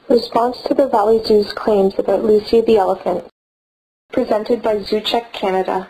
Response to the Valley Zoo's claims about Lucy the elephant. Presented by Zoocheck, Canada.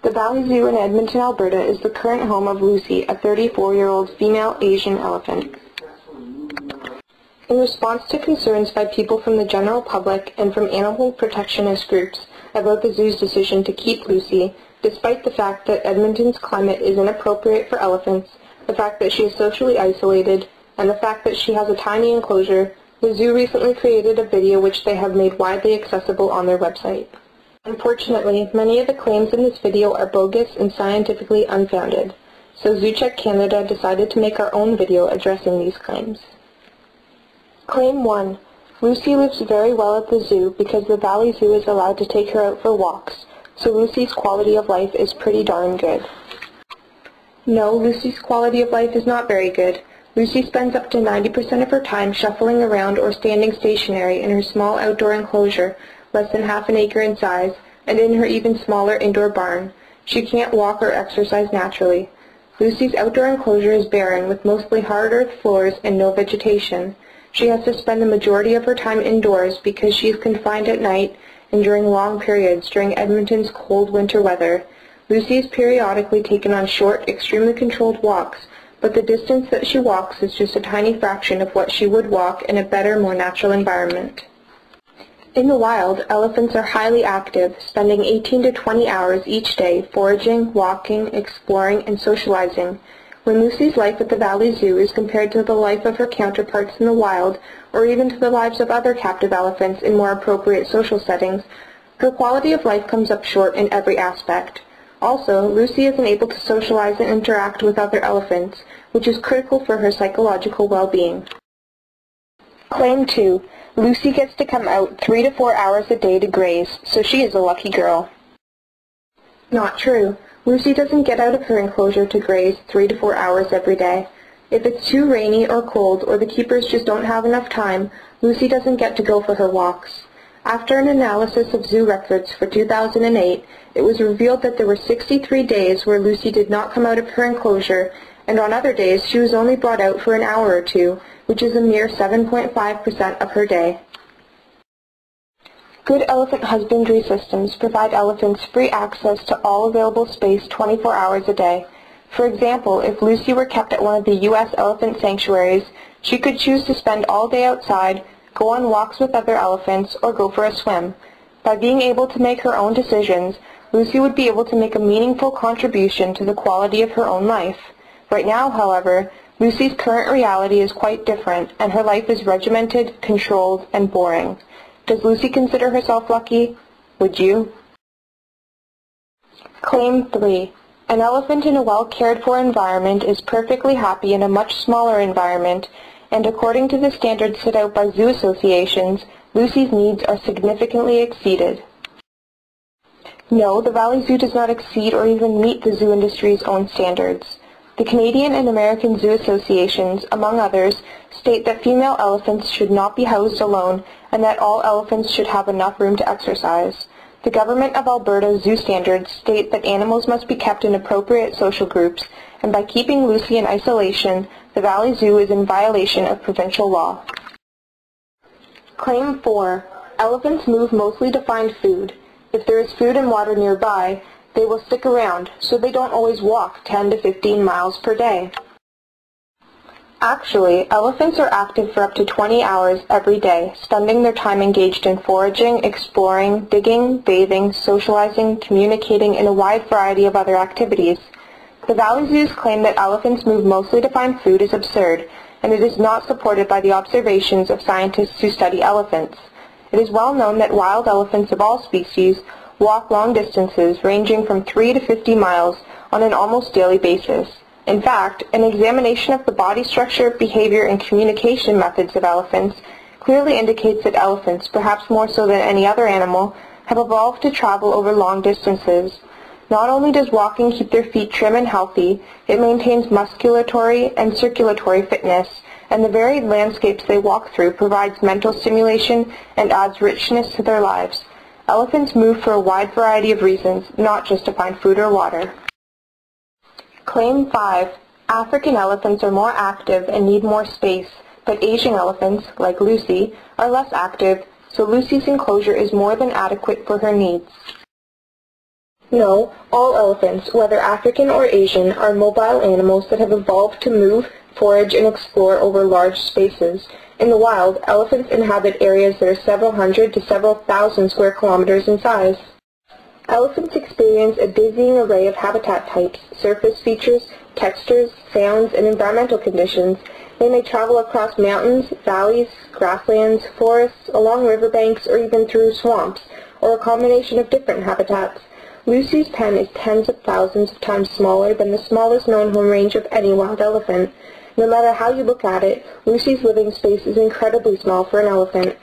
The Valley Zoo in Edmonton, Alberta is the current home of Lucy, a 34-year-old female Asian elephant. In response to concerns by people from the general public and from animal protectionist groups about the zoo's decision to keep Lucy, despite the fact that Edmonton's climate is inappropriate for elephants, the fact that she is socially isolated, and the fact that she has a tiny enclosure, the zoo recently created a video which they have made widely accessible on their website. Unfortunately, many of the claims in this video are bogus and scientifically unfounded, so Zoocheck Canada decided to make our own video addressing these claims. Claim 1. Lucy lives very well at the zoo because the Valley Zoo is allowed to take her out for walks, so Lucy's quality of life is pretty darn good. No, Lucy's quality of life is not very good. Lucy spends up to 90% of her time shuffling around or standing stationary in her small outdoor enclosure, less than half an acre in size, and in her even smaller indoor barn. She can't walk or exercise naturally. Lucy's outdoor enclosure is barren, with mostly hard earth floors and no vegetation. She has to spend the majority of her time indoors because she is confined at night and during long periods during Edmonton's cold winter weather. Lucy is periodically taken on short, extremely controlled walks, but the distance that she walks is just a tiny fraction of what she would walk in a better, more natural environment. In the wild, elephants are highly active, spending 18 to 20 hours each day foraging, walking, exploring, and socializing. When Lucy's life at the Valley Zoo is compared to the life of her counterparts in the wild, or even to the lives of other captive elephants in more appropriate social settings, her quality of life comes up short in every aspect. Also, Lucy isn't able to socialize and interact with other elephants, which is critical for her psychological well-being. Claim 2. Lucy gets to come out 3 to 4 hours a day to graze, so she is a lucky girl. Not true. Lucy doesn't get out of her enclosure to graze 3 to 4 hours every day. If it's too rainy or cold or the keepers just don't have enough time, Lucy doesn't get to go for her walks. After an analysis of zoo records for 2008, it was revealed that there were 63 days where Lucy did not come out of her enclosure, and on other days she was only brought out for an hour or two, which is a mere 7.5% of her day. Good elephant husbandry systems provide elephants free access to all available space 24 hours a day. For example, if Lucy were kept at one of the U.S. elephant sanctuaries, she could choose to spend all day outside, go on walks with other elephants, or go for a swim. By being able to make her own decisions, Lucy would be able to make a meaningful contribution to the quality of her own life. Right now, however, Lucy's current reality is quite different, and her life is regimented, controlled, and boring. Does Lucy consider herself lucky? Would you? Claim 3. An elephant in a well-cared-for environment is perfectly happy in a much smaller environment, and according to the standards set out by zoo associations, Lucy's needs are significantly exceeded. No, the Valley Zoo does not exceed or even meet the zoo industry's own standards. The Canadian and American Zoo Associations, among others, state that female elephants should not be housed alone and that all elephants should have enough room to exercise. The Government of Alberta's zoo standards state that animals must be kept in appropriate social groups, and by keeping Lucy in isolation, the Valley Zoo is in violation of provincial law. Claim 4. Elephants move mostly to find food. If there is food and water nearby, they will stick around, so they don't always walk 10 to 15 miles per day. Actually, elephants are active for up to 20 hours every day, spending their time engaged in foraging, exploring, digging, bathing, socializing, communicating, and a wide variety of other activities. The Valley Zoo's claim that elephants move mostly to find food is absurd, and it is not supported by the observations of scientists who study elephants. It is well known that wild elephants of all species walk long distances ranging from 3 to 50 miles on an almost daily basis. In fact, an examination of the body structure, behavior, and communication methods of elephants clearly indicates that elephants, perhaps more so than any other animal, have evolved to travel over long distances. Not only does walking keep their feet trim and healthy, it maintains musculatory and circulatory fitness, and the varied landscapes they walk through provides mental stimulation and adds richness to their lives. Elephants move for a wide variety of reasons, not just to find food or water. Claim 5. African elephants are more active and need more space but Asian elephants, like Lucy, are less active, so Lucy's enclosure is more than adequate for her needs. No, all elephants, whether African or Asian, are mobile animals that have evolved to move, forage, and explore over large spaces. In the wild, elephants inhabit areas that are several hundred to several thousand square kilometers in size. Elephants experience a dizzying array of habitat types, surface features, textures, sounds, and environmental conditions. They may travel across mountains, valleys, grasslands, forests, along riverbanks, or even through swamps, or a combination of different habitats. Lucy's pen is tens of thousands of times smaller than the smallest known home range of any wild elephant. No matter how you look at it, Lucy's living space is incredibly small for an elephant.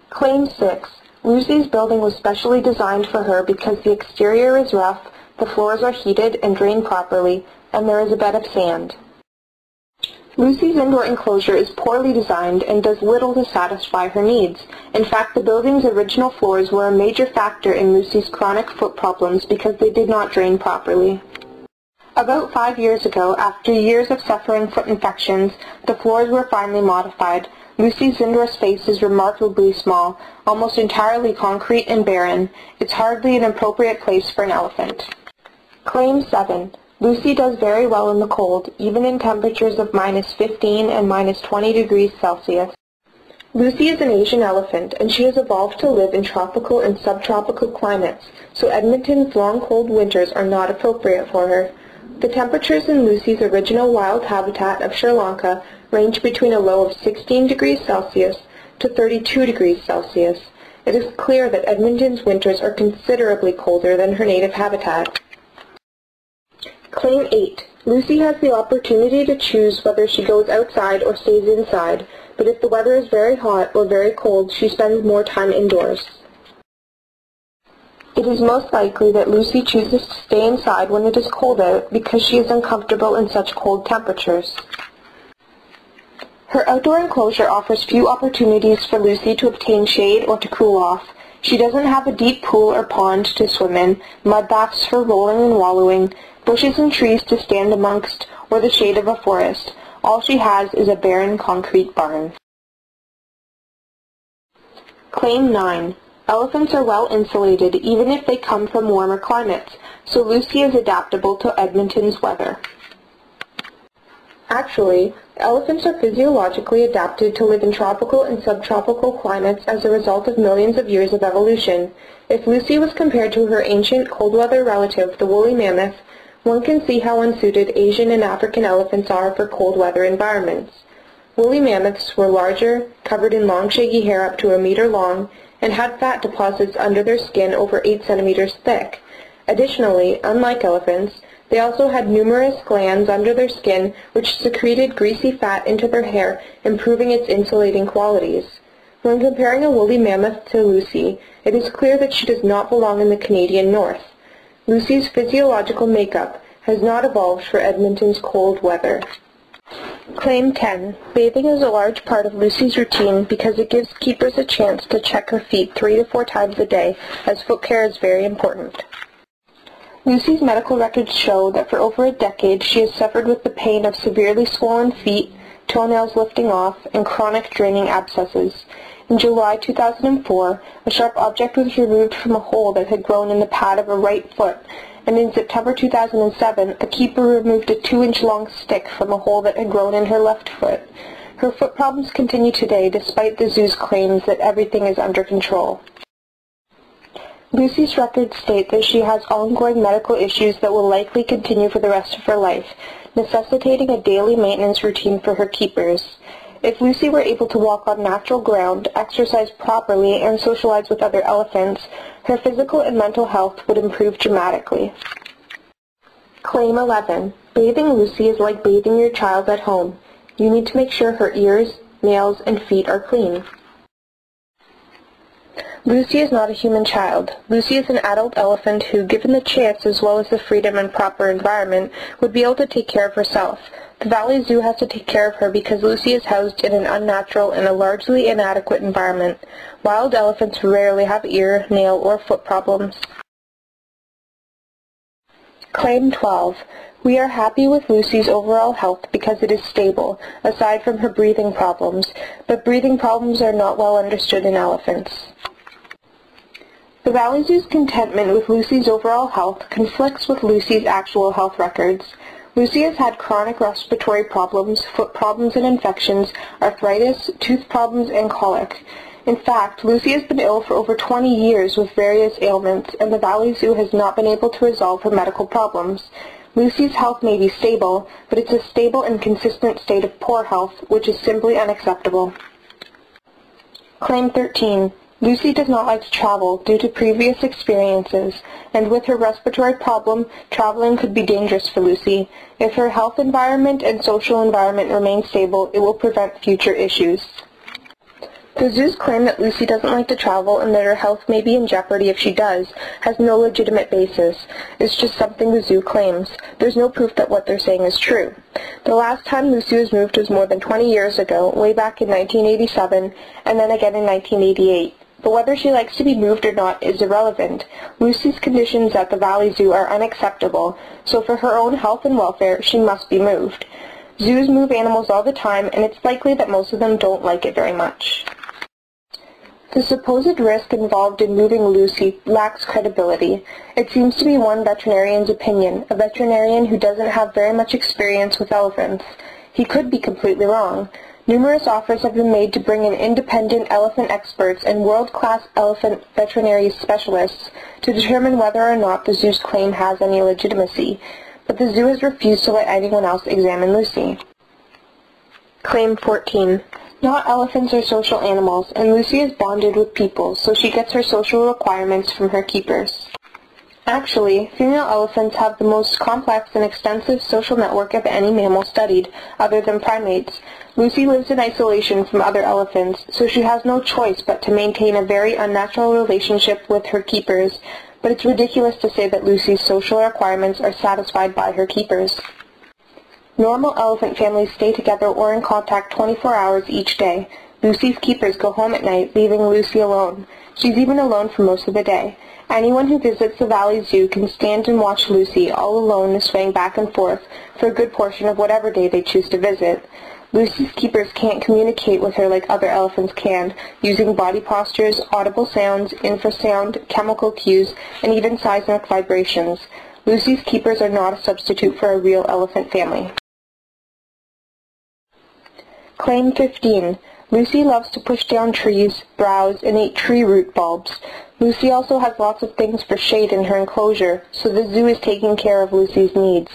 Claim 6. Lucy's building was specially designed for her because the exterior is rough, the floors are heated and drained properly, and there is a bed of sand. Lucy's indoor enclosure is poorly designed and does little to satisfy her needs. In fact, the building's original floors were a major factor in Lucy's chronic foot problems because they did not drain properly. About 5 years ago, after years of suffering foot infections, the floors were finally modified. Lucy's indoor space is remarkably small, almost entirely concrete and barren. It's hardly an appropriate place for an elephant. Claim 7. Lucy does very well in the cold, even in temperatures of -15 and -20 degrees Celsius. Lucy is an Asian elephant, and she has evolved to live in tropical and subtropical climates, so Edmonton's long cold winters are not appropriate for her. The temperatures in Lucy's original wild habitat of Sri Lanka range between a low of 16 degrees Celsius to 32 degrees Celsius. It is clear that Edmonton's winters are considerably colder than her native habitat. Claim 8. Lucy has the opportunity to choose whether she goes outside or stays inside, but if the weather is very hot or very cold, she spends more time indoors. It is most likely that Lucy chooses to stay inside when it is cold out because she is uncomfortable in such cold temperatures. Her outdoor enclosure offers few opportunities for Lucy to obtain shade or to cool off. She doesn't have a deep pool or pond to swim in, mud baths for rolling and wallowing, bushes and trees to stand amongst, or the shade of a forest. All she has is a barren concrete barn. Claim 9. Elephants are well insulated even if they come from warmer climates, so Lucy is adaptable to Edmonton's weather. Actually, elephants are physiologically adapted to live in tropical and subtropical climates as a result of millions of years of evolution. If Lucy was compared to her ancient cold-weather relative, the woolly mammoth, one can see how unsuited Asian and African elephants are for cold-weather environments. Woolly mammoths were larger, covered in long shaggy hair up to a meter long, and had fat deposits under their skin over 8 centimeters thick. Additionally, unlike elephants, they also had numerous glands under their skin which secreted greasy fat into their hair, improving its insulating qualities. When comparing a woolly mammoth to Lucy, it is clear that she does not belong in the Canadian North. Lucy's physiological makeup has not evolved for Edmonton's cold weather. Claim 10. Bathing is a large part of Lucy's routine because it gives keepers a chance to check her feet 3 to 4 times a day, as foot care is very important. Lucy's medical records show that for over a decade she has suffered with the pain of severely swollen feet, toenails lifting off, and chronic draining abscesses. In July 2004, a sharp object was removed from a hole that had grown in the pad of her right foot, and in September 2007, a keeper removed a 2-inch-long stick from a hole that had grown in her left foot. Her foot problems continue today despite the zoo's claims that everything is under control. Lucy's records state that she has ongoing medical issues that will likely continue for the rest of her life, necessitating a daily maintenance routine for her keepers. If Lucy were able to walk on natural ground, exercise properly, and socialize with other elephants, her physical and mental health would improve dramatically. Claim 11. Bathing Lucy is like bathing your child at home. You need to make sure her ears, nails, and feet are clean. Lucy is not a human child. Lucy is an adult elephant who, given the chance as well as the freedom and proper environment, would be able to take care of herself. The Valley Zoo has to take care of her because Lucy is housed in an unnatural and a largely inadequate environment. Wild elephants rarely have ear, nail, or foot problems. Claim 12. We are happy with Lucy's overall health because it is stable, aside from her breathing problems, but breathing problems are not well understood in elephants. The Valley Zoo's contentment with Lucy's overall health conflicts with Lucy's actual health records. Lucy has had chronic respiratory problems, foot problems and infections, arthritis, tooth problems, and colic. In fact, Lucy has been ill for over 20 years with various ailments, and the Valley Zoo has not been able to resolve her medical problems. Lucy's health may be stable, but it's a stable and consistent state of poor health, which is simply unacceptable. Claim 13. Lucy does not like to travel due to previous experiences, and with her respiratory problem, traveling could be dangerous for Lucy. If her health environment and social environment remain stable, it will prevent future issues. The zoo's claim that Lucy doesn't like to travel and that her health may be in jeopardy if she does has no legitimate basis. It's just something the zoo claims. There's no proof that what they're saying is true. The last time Lucy was moved was more than 20 years ago, way back in 1987, and then again in 1988. But whether she likes to be moved or not is irrelevant. Lucy's conditions at the Valley Zoo are unacceptable, so for her own health and welfare, she must be moved. Zoos move animals all the time, and it's likely that most of them don't like it very much. The supposed risk involved in moving Lucy lacks credibility. It seems to be one veterinarian's opinion, a veterinarian who doesn't have very much experience with elephants. He could be completely wrong. Numerous offers have been made to bring in independent elephant experts and world-class elephant veterinary specialists to determine whether or not the zoo's claim has any legitimacy, but the zoo has refused to let anyone else examine Lucy. Claim 14. Not elephants are social animals, and Lucy is bonded with people, so she gets her social requirements from her keepers. Actually, female elephants have the most complex and extensive social network of any mammal studied, other than primates. Lucy lives in isolation from other elephants, so she has no choice but to maintain a very unnatural relationship with her keepers, but it's ridiculous to say that Lucy's social requirements are satisfied by her keepers. Normal elephant families stay together or in contact 24 hours each day. Lucy's keepers go home at night, leaving Lucy alone. She's even alone for most of the day. Anyone who visits the Valley Zoo can stand and watch Lucy, all alone, swaying back and forth for a good portion of whatever day they choose to visit. Lucy's keepers can't communicate with her like other elephants can, using body postures, audible sounds, infrasound, chemical cues, and even seismic vibrations. Lucy's keepers are not a substitute for a real elephant family. Claim 15. Lucy loves to push down trees, browse, and eat tree root bulbs. Lucy also has lots of things for shade in her enclosure, so the zoo is taking care of Lucy's needs.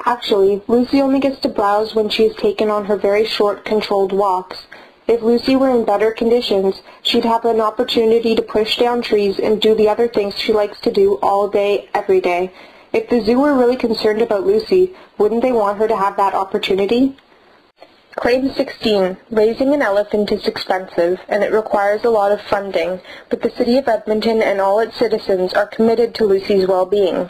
Actually, Lucy only gets to browse when she is taken on her very short, controlled walks. If Lucy were in better conditions, she'd have an opportunity to push down trees and do the other things she likes to do all day, every day. If the zoo were really concerned about Lucy, wouldn't they want her to have that opportunity? Claim 16. Raising an elephant is expensive, and it requires a lot of funding, but the City of Edmonton and all its citizens are committed to Lucy's well-being.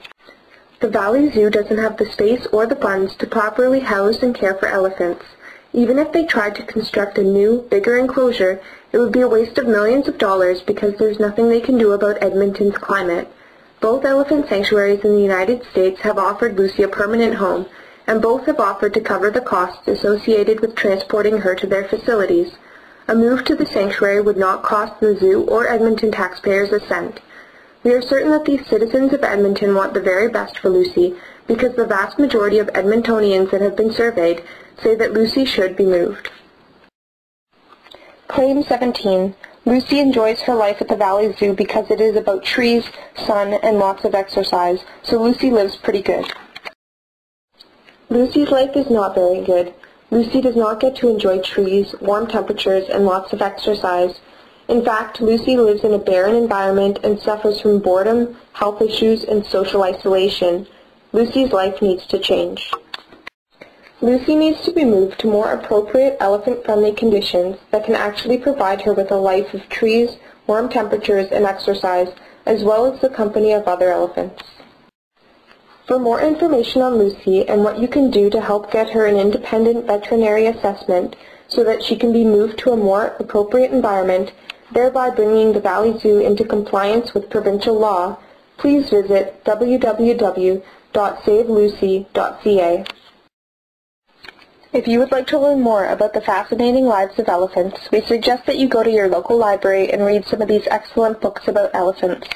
The Valley Zoo doesn't have the space or the funds to properly house and care for elephants. Even if they tried to construct a new, bigger enclosure, it would be a waste of millions of dollars because there's nothing they can do about Edmonton's climate. Both elephant sanctuaries in the United States have offered Lucy a permanent home, and both have offered to cover the costs associated with transporting her to their facilities. A move to the sanctuary would not cost the zoo or Edmonton taxpayers a cent. We are certain that the citizens of Edmonton want the very best for Lucy, because the vast majority of Edmontonians that have been surveyed say that Lucy should be moved. Claim 17. Lucy enjoys her life at the Valley Zoo because it is about trees, sun, and lots of exercise, so Lucy lives pretty good. Lucy's life is not very good. Lucy does not get to enjoy trees, warm temperatures, and lots of exercise. In fact, Lucy lives in a barren environment and suffers from boredom, health issues, and social isolation. Lucy's life needs to change. Lucy needs to be moved to more appropriate elephant-friendly conditions that can actually provide her with a life of trees, warm temperatures, and exercise, as well as the company of other elephants. For more information on Lucy and what you can do to help get her an independent veterinary assessment so that she can be moved to a more appropriate environment, thereby bringing the Valley Zoo into compliance with provincial law, please visit www.savelucy.ca. www.savelucy.ca. If you would like to learn more about the fascinating lives of elephants, we suggest that you go to your local library and read some of these excellent books about elephants.